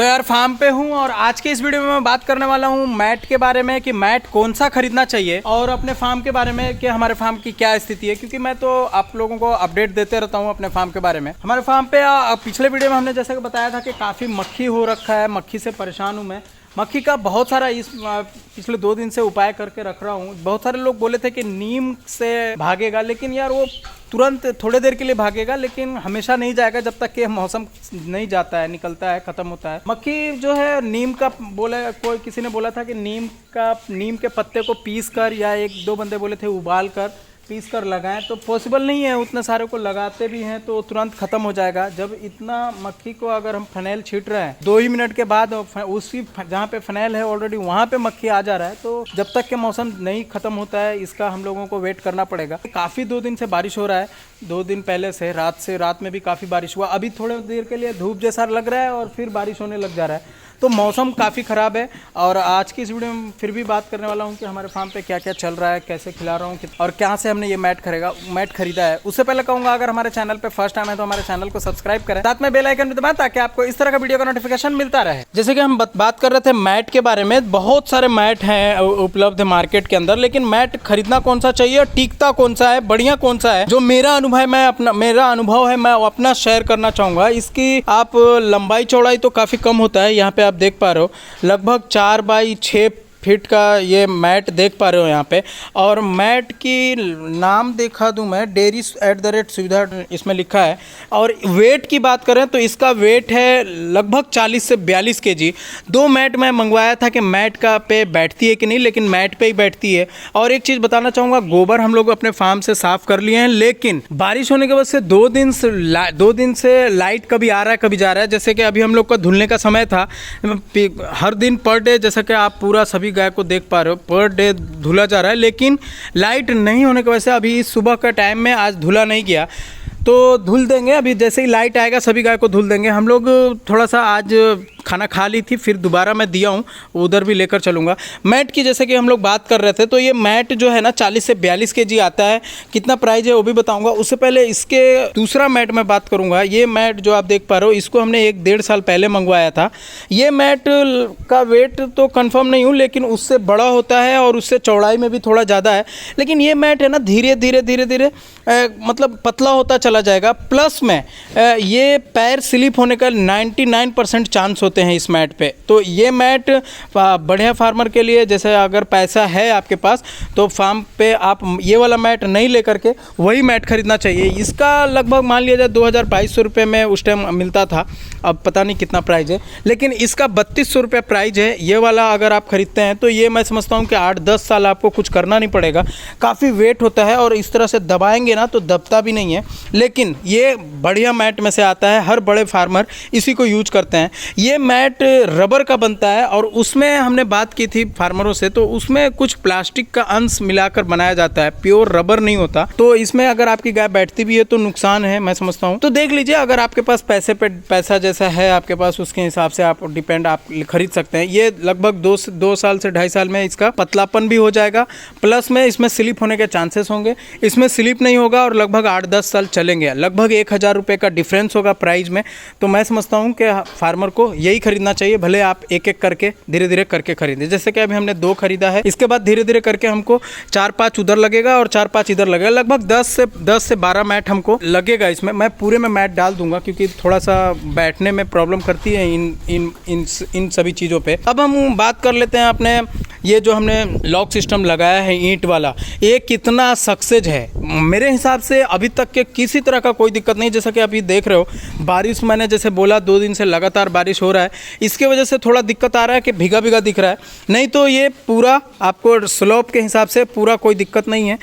तो यार फार्म पे हूँ और आज के इस वीडियो में मैं बात करने वाला हूँ मैट के बारे में कि मैट कौन सा खरीदना चाहिए और अपने फार्म के बारे में कि हमारे फार्म की क्या स्थिति है, क्योंकि मैं तो आप लोगों को अपडेट देते रहता हूँ अपने फार्म के बारे में। हमारे फार्म पे पिछले वीडियो में हमने जैसे कि बताया था कि काफ़ी मक्खी हो रखा है, मक्खी से परेशान हूँ मैं। मक्खी का बहुत सारा इस पिछले 2 दिन से उपाय करके रख रहा हूँ। बहुत सारे लोग बोले थे कि नीम से भागेगा, लेकिन यार वो तुरंत थोड़े देर के लिए भागेगा, लेकिन हमेशा नहीं जाएगा जब तक कि मौसम नहीं जाता है, निकलता है, ख़त्म होता है। मक्खी जो है नीम का कोई किसी ने बोला था कि नीम के पत्ते को पीस कर या 1-2 बंदे बोले थे उबाल कर पीस कर लगाएं, तो पॉसिबल नहीं है। उतने सारे को लगाते भी हैं तो तुरंत ख़त्म हो जाएगा। जब इतना मक्खी को अगर हम फिनाइल छीट रहे हैं 2 ही मिनट के बाद उसी जहाँ पे फिनाइल है ऑलरेडी वहाँ पे मक्खी आ जा रहा है, तो जब तक के मौसम नहीं ख़त्म होता है इसका हम लोगों को वेट करना पड़ेगा। काफ़ी 2 दिन से बारिश हो रहा है, 2 दिन पहले से रात में भी काफ़ी बारिश हुआ। अभी थोड़ी देर के लिए धूप जैसा लग रहा है और फिर बारिश होने लग जा रहा है, तो मौसम काफ़ी ख़राब है। और आज की इस वीडियो में फिर भी बात करने वाला हूँ कि हमारे फार्म पे क्या क्या चल रहा है, कैसे खिला रहा हूँ और कहाँ से हमने ये मैट खरीदा है। उससे पहले कहूँगा अगर हमारे चैनल पे फर्स्ट टाइम है तो हमारे चैनल को सब्सक्राइब करें, साथ में बेल आइकन भी दबाएं ताकि आपको इस तरह का वीडियो का नोटिफिकेशन मिलता रहे। जैसे कि हम बात कर रहे थे मैट के बारे में, बहुत सारे मैट हैं उपलब्ध मार्केट के अंदर, लेकिन मैट खरीदना कौन सा चाहिए, टिकता कौन सा है, बढ़िया कौन सा है, जो मेरा अनुभव है मैं अपना शेयर करना चाहूँगा। इसकी आप लंबाई चौड़ाई तो काफ़ी कम होता है, यहाँ पे आप देख पा रहे हो लगभग 4 बाई 6 फीट का ये मैट देख पा रहे हो यहाँ पे। और मैट की नाम देखा दूँ मैं, डेयरी@सुविधा इसमें लिखा है। और वेट की बात करें तो इसका वेट है लगभग 40 से 42 kg। 2 मैट मैं मंगवाया था कि मैट का पे बैठती है कि नहीं, लेकिन मैट पे ही बैठती है। और एक चीज़ बताना चाहूँगा, गोबर हम लोग अपने फार्म से साफ़ कर लिए हैं, लेकिन बारिश होने के वजह से 2 दिन से लाइट कभी आ रहा है कभी जा रहा है। जैसे कि अभी हम लोग का धुलने का समय था, हर दिन पर डे जैसा कि आप पूरा सभी गाय को देख पा रहे हो पर डे धुला जा रहा है, लेकिन लाइट नहीं होने की वजह से अभी इस सुबह का टाइम में आज धुला नहीं गया, तो धुल देंगे। अभी जैसे ही लाइट आएगा सभी गाय को धुल देंगे। हम लोग थोड़ा सा आज खाना खा ली थी, फिर दोबारा मैं दिया हूँ, उधर भी लेकर चलूँगा। मैट की जैसे कि हम लोग बात कर रहे थे, तो ये मैट जो है ना 40 से 42 kg आता है। कितना प्राइस है वो भी बताऊँगा। उससे पहले इसके दूसरा मैट मैं बात करूँगा। ये मैट जो आप देख पा रहे हो, इसको हमने 1-1.5 साल पहले मंगवाया था। ये मैट का वेट तो कंफर्म नहीं हूँ, लेकिन उससे बड़ा होता है और उससे चौड़ाई में भी थोड़ा ज़्यादा है। लेकिन ये मैट है ना धीरे धीरे मतलब पतला होता चला जाएगा। प्लस में ये पैर स्लिप होने का 99% चांस होते हैं इस मैट पे। तो ये मैट बढ़िया फार्मर के लिए, जैसे अगर पैसा है आपके पास तो फार्म पे आप ये वाला मैट नहीं लेकर के वही मैट खरीदना चाहिए। इसका लगभग मान लिया जाए 2000-2200 रुपये में उस टाइम मिलता था, अब पता नहीं कितना प्राइस है, लेकिन इसका 3200 रुपये प्राइस है। ये वाला अगर आप खरीदते हैं तो ये मैं समझता हूँ कि 8-10 साल आपको कुछ करना नहीं पड़ेगा। काफ़ी वेट होता है और इस तरह से दबाएंगे ना तो दबता भी नहीं है, लेकिन ये बढ़िया मैट में से आता है। हर बड़े फार्मर इसी को यूज करते हैं। ये मैट रबर का बनता है और उसमें हमने बात की थी फार्मरों से, तो उसमें कुछ प्लास्टिक का अंश मिलाकर बनाया जाता है, प्योर रबर नहीं होता। तो इसमें अगर आपकी गाय बैठती भी है तो नुकसान है, मैं समझता हूँ। तो देख लीजिए, अगर आपके पास पैसा जैसा है आपके पास, उसके हिसाब से आप खरीद सकते हैं। ये लगभग 2 साल से 2.5 साल में इसका पतलापन भी हो जाएगा, प्लस में इसमें स्लिप होने के चांसेस होंगे। इसमें स्लिप नहीं होगा और लगभग 8-10 साल चलेंगे। लगभग 1000 रुपये का डिफरेंस होगा प्राइस में। तो मैं समझता हूँ कि फार्मर को यही खरीदना चाहिए, भले आप एक करके धीरे करके खरीदें। जैसे कि अभी हमने 2 खरीदा है, इसके बाद धीरे करके हमको 4-5 उधर लगेगा और 4-5 इधर लगेगा। लगभग 10 से 12 मैट हमको लगेगा इसमें। मैं पूरे में मैट डाल दूंगा क्योंकि थोड़ा सा बैठने में प्रॉब्लम करती है इन सभी चीज़ों पे। अब हम बात कर लेते हैं अपने ये जो हमने लॉक सिस्टम लगाया है ईंट वाला, ये कितना सक्सेस है। मेरे हिसाब से अभी तक के किसी तरह का कोई दिक्कत नहीं। जैसा कि अभी देख रहे हो बारिश, मैंने जैसे बोला 2 दिन से लगातार बारिश हो रहा है, इसके वजह से थोड़ा दिक्कत आ रहा है कि भीगा दिख रहा है। नहीं तो ये पूरा आपको स्लोप के हिसाब से पूरा कोई दिक्कत नहीं है,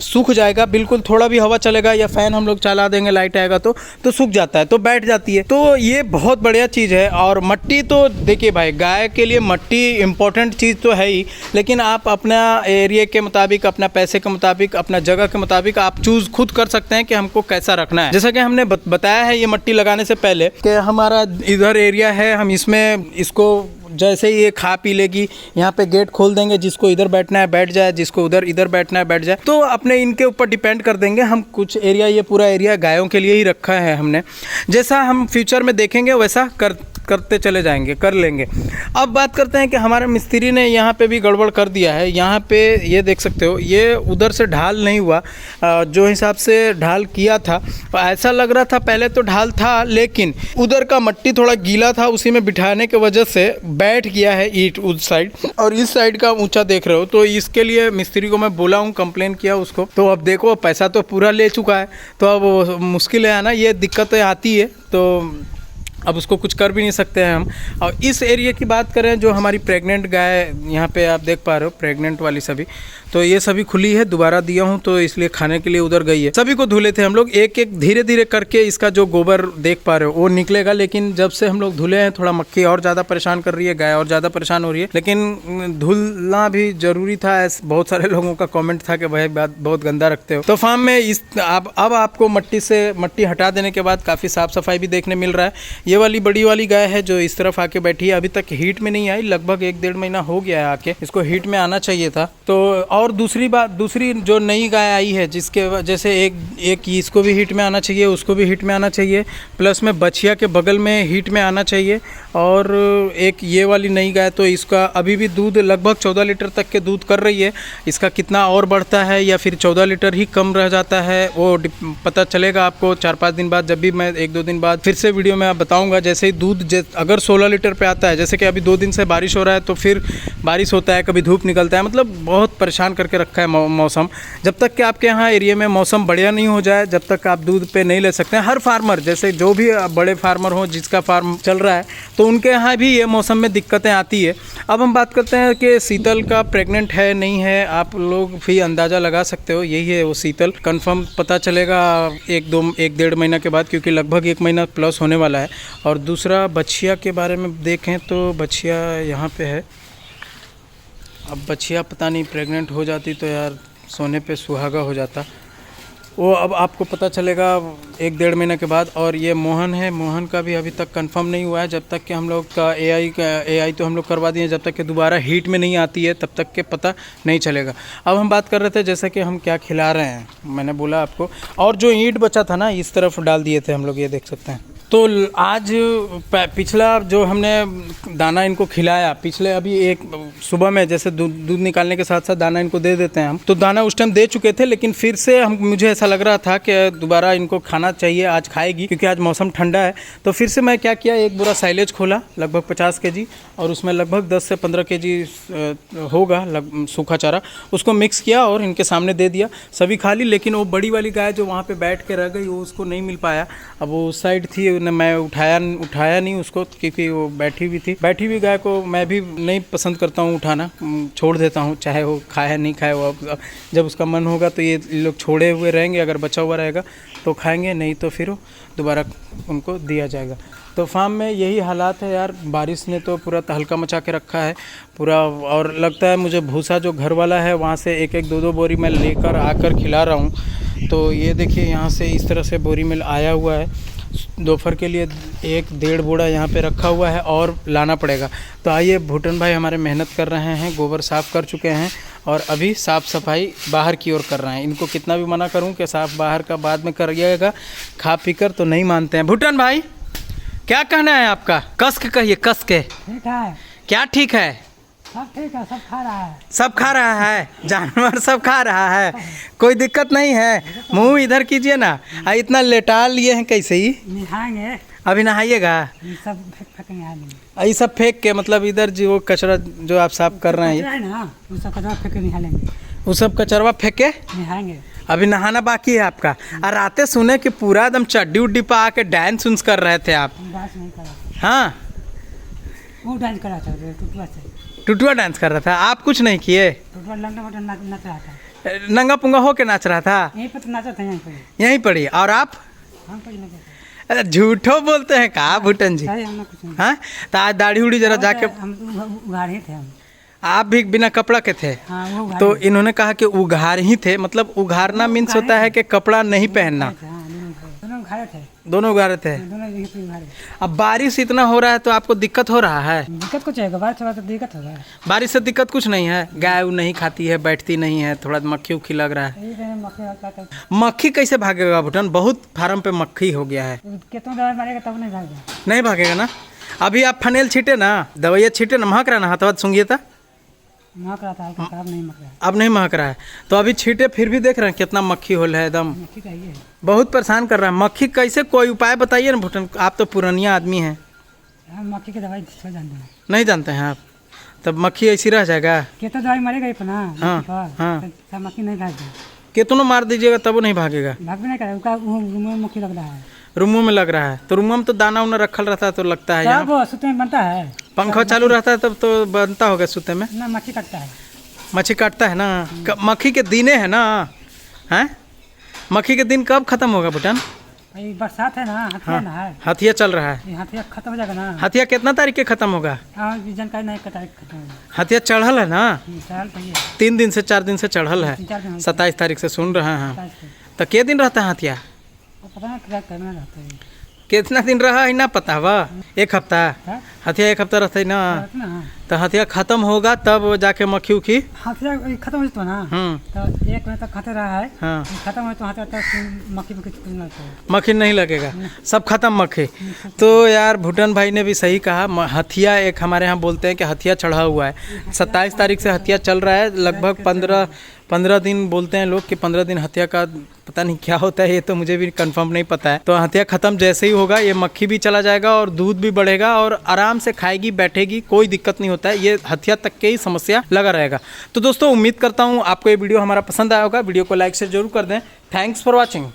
सूख जाएगा बिल्कुल। थोड़ा भी हवा चलेगा या फैन हम लोग चला देंगे, लाइट आएगा तो सूख जाता है, तो बैठ जाती है। तो ये बहुत बढ़िया चीज़ है। और मट्टी तो देखिए भाई, गाय के लिए मट्टी इंपॉर्टेंट चीज़ तो है ही, लेकिन आप अपना एरिया के मुताबिक, अपना पैसे के मुताबिक, अपना जगह के मुताबिक आप चूज़ खुद कर सकते हैं कि हमको कैसा रखना है। जैसा कि हमने बताया है ये मट्टी लगाने से पहले कि हमारा इधर एरिया है, हम इसको जैसे ही ये खा पी लेगी, यहाँ पे गेट खोल देंगे, जिसको इधर बैठना है बैठ जाए, जिसको इधर बैठना है बैठ जाए। तो अपने इनके ऊपर डिपेंड कर देंगे। हम कुछ एरिया, ये पूरा एरिया गायों के लिए ही रखा है हमने। जैसा हम फ्यूचर में देखेंगे वैसा करते चले जाएंगे, कर लेंगे। अब बात करते हैं कि हमारे मिस्त्री ने यहाँ पे भी गड़बड़ कर दिया है। यहाँ पे ये देख सकते हो, ये उधर से ढाल नहीं हुआ, जो हिसाब से ढाल किया था ऐसा लग रहा था पहले तो ढाल था, लेकिन उधर का मट्टी थोड़ा गीला था, उसी में बिठाने की वजह से बैठ गया है ईंट उस साइड, और इस साइड का ऊंचा देख रहे हो। तो इसके लिए मिस्त्री को मैं बोला हूँ, कंप्लेन किया उसको। तो अब देखो पैसा तो पूरा ले चुका है, तो अब मुश्किल है ना, ये दिक्कतें आती है, तो अब उसको कुछ कर भी नहीं सकते हैं हम। और इस एरिया की बात करें, जो हमारी प्रेग्नेंट गाय यहाँ पे आप देख पा रहे हो, प्रेग्नेंट वाली सभी, तो ये सभी खुली है, दोबारा दिया हूँ तो इसलिए खाने के लिए उधर गई है। सभी को धुले थे हम लोग, एक एक धीरे धीरे करके इसका जो गोबर देख पा रहे हो वो निकलेगा। लेकिन जब से हम लोग धुले हैं, थोड़ा मक्खी और ज़्यादा परेशान कर रही है, गाय और ज़्यादा परेशान हो रही है, लेकिन धुलना भी ज़रूरी था। ऐसे बहुत सारे लोगों का कॉमेंट था कि भाई बात बहुत गंदा रखते हो। तो फार्म में इस अब आपको मट्टी हटा देने के बाद काफ़ी साफ़ सफाई भी देखने मिल रहा है। ये वाली बड़ी वाली गाय है जो इस तरफ आके बैठी है, अभी तक हीट में नहीं आई, लगभग 1-1.5 महीना हो गया है आके, इसको हीट में आना चाहिए था। तो और दूसरी जो नई गाय आई है, जिसके जैसे एक इसको भी हीट में आना चाहिए, उसको भी हीट में आना चाहिए, प्लस में बछिया के बगल में हीट में आना चाहिए, और एक ये वाली नई गाय, तो इसका अभी भी दूध लगभग 14 लीटर तक के दूध कर रही है। इसका कितना और बढ़ता है या फिर 14 लीटर ही कम रह जाता है, वो पता चलेगा आपको 4-5 दिन बाद, जब भी मैं 1-2 दिन बाद फिर से वीडियो में आप बताऊंगा। जैसे ही दूध अगर 16 लीटर पे आता है, जैसे कि अभी 2 दिन से बारिश हो रहा है, तो फिर बारिश होता है, कभी धूप निकलता है, मतलब बहुत परेशान करके रखा है मौसम। जब तक कि आपके यहाँ एरिया में मौसम बढ़िया नहीं हो जाए, जब तक आप दूध पे नहीं ले सकते हैं। हर फार्मर, जैसे जो भी बड़े फार्मर हो जिसका फार्म चल रहा है, तो उनके यहाँ भी ये मौसम में दिक्कतें आती है। अब हम बात करते हैं कि शीतल का प्रेग्नेंट है नहीं है, आप लोग भी अंदाज़ा लगा सकते हो। यही है वो शीतल, कंफर्म पता चलेगा 1-1.5 महीना के बाद, क्योंकि लगभग 1 महीना प्लस होने वाला है। और दूसरा बछिया के बारे में देखें तो बछिया यहाँ पे है। अब बछिया पता नहीं प्रेग्नेंट हो जाती तो यार सोने पे सुहागा हो जाता, वो अब आपको पता चलेगा 1-1.5 महीने के बाद। और ये मोहन है, मोहन का भी अभी तक कंफर्म नहीं हुआ है। जब तक कि हम लोग का एआई तो हम लोग करवा दिए, जब तक कि दोबारा हीट में नहीं आती है तब तक के पता नहीं चलेगा। अब हम बात कर रहे थे जैसे कि हम क्या खिला रहे हैं, मैंने बोला आपको। और जो ईंट बचा था ना, इस तरफ डाल दिए थे हम लोग, ये देख सकते हैं। तो आज पिछला जो हमने दाना इनको खिलाया, पिछले अभी एक सुबह में जैसे दूध निकालने के साथ साथ दाना इनको दे देते हैं हम, तो दाना उस टाइम दे चुके थे, लेकिन फिर से मुझे ऐसा लग रहा था कि दोबारा इनको खाना चाहिए, आज खाएगी, क्योंकि आज मौसम ठंडा है। तो फिर से मैं क्या किया, एक बोरा साइलेज खोला लगभग 50 kg, और उसमें लगभग 10 से 15 kg होगा सूखा चारा, उसको मिक्स किया और इनके सामने दे दिया। सभी खा ली, लेकिन वो बड़ी वाली गाय जो वहाँ पे बैठ के रह गई, वो उसको नहीं मिल पाया। अब वो उस साइड थी, मैं उठाया नहीं उसको, क्योंकि वो बैठी हुई गाय को मैं भी नहीं पसंद करता हूँ उठाना, छोड़ देता हूँ, चाहे वो खाए नहीं खाए। वो अब जब उसका मन होगा तो ये लोग छोड़े हुए रहेंगे, अगर बचा हुआ रहेगा तो खाएंगे, नहीं तो फिर दोबारा उनको दिया जाएगा। तो फार्म में यही हालात है यार, बारिश ने तो पूरा तहलका मचा के रखा है पूरा। और लगता है मुझे भूसा जो घर वाला है वहाँ से 1-1, 2-2 बोरी मैं लेकर आकर खिला रहा हूँ। तो ये देखिए यहाँ से इस तरह से बोरी में आया हुआ है, दोपहर के लिए 1-1.5 बोरा यहाँ पे रखा हुआ है और लाना पड़ेगा। तो आइए, भूटन भाई हमारे मेहनत कर रहे हैं, गोबर साफ़ कर चुके हैं और अभी साफ़ सफाई बाहर की ओर कर रहे हैं। इनको कितना भी मना करूं कि साफ़ बाहर का बाद में करिएगा, खा पी कर तो नहीं मानते हैं। भूटन भाई क्या कहना है आपका? कस के कहिए, कस के। ठीक है। क्या ठीक है? सब ठीक है, सब खा रहा है। सब खा रहा है, जानवर सब खा रहा है, कोई दिक्कत नहीं है। मुंह इधर कीजिए ना, इतना लेटा लिए हैं कैसे ही? नहाएंगे अभी नहाइएगा? सब फेंकेंगे ये सब फेंक के, मतलब इधर जो कचरा जो आप साफ कर रहे हैं ना, वो सब कचरा फेंक के नहा लेंगे। वो सब कचरवा फेंक के नहाएंगे। अभी नहाना बाकी है आपका। और रातें सुने कि पूरा एकदम चड्डी उड्डी पा आके डांस उन्स कर रहे थे आप? डांस नहीं करा। हाँ, वो डांस करा था टुटुआ से। टुटुआ डांस कर रहा था, आप कुछ नहीं किए? टुटुआ लंगा बटन नाच रहा था, नंगा पुंगा होके नाच रहा था। यहीं पर तो नाचा था, यहीं पड़ी। और आप? हम पर नाचा था। अरे झूठो बोलते हैं का भूटन जी? हम कुछ नहीं। हाँ, तो आज दाढ़ी उड़ी जरा जाके। हम उघाड़ ही थे हम। आप भी बिना कपड़ा के थे? हाँ, वो उघाड़ तो ही। इन्होंने कहा कि उघार ही थे, मतलब उघारना मीन्स होता है कि कपड़ा नहीं पहनना। हाँ, दोनों उघाड़े थे। दोनों उघारे थे। दोनों यहीं पे उघाड़े। अब बारिश इतना हो रहा है तो आपको दिक्कत हो रहा है? दिक्कत कुछ है, बारिश हुआ तो दिक्कत होगा। बारिश से दिक्कत कुछ नहीं है, गाय नहीं खाती है, बैठती नहीं है, थोड़ा मक्खी उक्खी लग रहा है। यही तो मक्खी होता है। मक्खी कैसे भागेगा भूटन? बहुत फार्म पे मक्खी हो गया है। कितना दवाई मारेगा तब नहीं भागेगा। नहीं भागेगा ना? अभी आप फनेल छीटे ना, दवाइयाँ छीटे ना, महक रहा ना, हाथ सूंघिए था, महक रहा था हल्का, अब नहीं महक रहा है। अब नहीं महक रहा है। तो अभी छीटे फिर भी देख रहे हैं कितना मक्खी होल है एकदम, मक्खी का ये है। बहुत परेशान कर रहा है मक्खी। कैसे, कोई उपाय बताइए ना भूटन, आप तो पुरानिया आदमी हैं। हम मक्खी की दवाई सब जानते हैं। नहीं जानते हैं आप? तब मक्खी ऐसी रह जाएगा। कितना दवाई मरेगा ये ना हाँ, मक्खी पर, हाँ। तो सब मक्खी नहीं भागती, कितनों मार दीजिएगा तब वो नहीं भागेगा। भाग भी नहीं करे, उसका रूम में मक्खी लग रहा है। रूमों में लग रहा है तो रूमों में तो दाना उना रखल रहता है तो लगता है यहाँ, सब सुते में बनता है, पंखा चालू रहता है तब तो बनता होगा सूते में। ना मक्खी कटता है। मच्छी काटता है ना, मक्खी के दिने है ना, हैं? मक्खी के दिन कब खत्म होगा भूटान? भाई बरसात है ना, हथिया ना है, हथिया चल रहा है। ये हथिया खत्म हो जाएगा ना। हथिया कितना तारीख के खत्म होगा? हाँ, ये जानकारी नहीं, का तारीख खत्म होगा। हथिया चढ़ल है ना, साल तो ये 3 दिन से 4 दिन से चढ़ल है, 3-4 दिन 27 तारीख से सुन रहे हैं। 27 को। तो के दिन रहता है हथिया? वो पता नहीं क्या करना रहता है। कितना दिन रहा है ना पता बा? 1 हफ्ता। हाँ? हथिया 1 हफ्ता रहता है ना, रहता ना। तो हथिया खत्म होगा तब जाके मक्खी उखी। हथिया खत्म हो जाता ना, तो 1 महीने तक खाते रहा है। हाँ, खत्म हो तो हथिया तक मक्खी में कुछ नहीं लगता है। मक्खी नहीं लगेगा, सब खत्म मक्खी। तो यार भूटान भाई ने भी सही कहा, हथिया एक हमारे यहाँ बोलते हैं कि हथिया चढ़ा हुआ है। 27 तारीख से हथिया चल रहा है, लगभग 15 दिन बोलते हैं लोग कि 15 दिन हथिया का पता नहीं क्या होता है, ये तो मुझे भी कंफर्म नहीं पता है। तो हथिया ख़त्म जैसे ही होगा ये मक्खी भी चला जाएगा और दूध भी बढ़ेगा और आराम से खाएगी बैठेगी, कोई दिक्कत नहीं होता है। ये हथिया तक के ही समस्या लगा रहेगा। तो दोस्तों उम्मीद करता हूँ आपको ये वीडियो हमारा पसंद आया होगा। वीडियो को लाइक शेयर जरूर कर दें। Thanks for watching.